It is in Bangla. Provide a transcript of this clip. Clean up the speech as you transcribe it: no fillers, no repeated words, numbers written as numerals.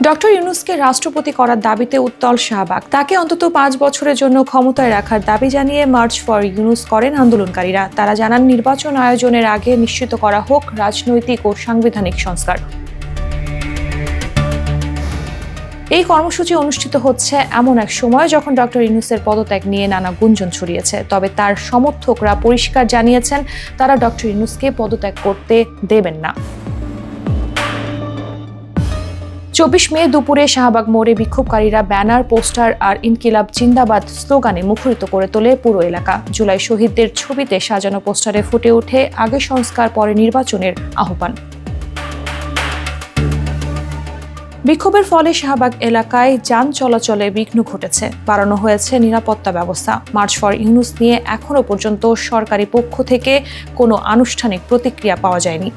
ডক্টর ইউনূসকে রাষ্ট্রপতি করার দাবিতে উত্তাল শাহবাগ। তাকে অন্তত 5 বছরের জন্য ক্ষমতায় রাখার দাবি জানিয়ে মার্চ ফর ইউনূস করেন আন্দোলনকারীরা। তারা জানান, নির্বাচন আয়োজনের আগে নিশ্চিত করা হোক রাজনৈতিক ও সাংবিধানিক সংস্কার। এই কর্মসূচি অনুষ্ঠিত হচ্ছে এমন এক সময় যখন ডক্টর ইউনূসের পদত্যাগ নিয়ে নানা গুঞ্জন ছড়িয়েছে। তবে তার সমর্থকরা পরিষ্কার জানিয়েছেন, তারা ডক্টর ইউনূসকে পদত্যাগ করতে দেবেন না। 24 মে দুপুরে শাহবাগ মোড়ে বিক্ষোভকারীরা ব্যানার, পোস্টার আর ইনকিলাব জিন্দাবাদ স্লোগানে মুখরিত করে তোলে পুরো এলাকা। জুলাই শহীদদের ছবিতে সাজানো পোস্টারে ফুটে ওঠে আগে সংস্কার পরে নির্বাচনের আহ্বান। বিক্ষোভের ফলে শাহবাগ এলাকায় যান চলাচলে বিঘ্ন ঘটেছে, বাড়ানো হয়েছে নিরাপত্তা ব্যবস্থা। মার্চ ফর ইউনূস নিয়ে এখনো পর্যন্ত সরকারি পক্ষ থেকে কোনো আনুষ্ঠানিক প্রতিক্রিয়া পাওয়া যায়নি।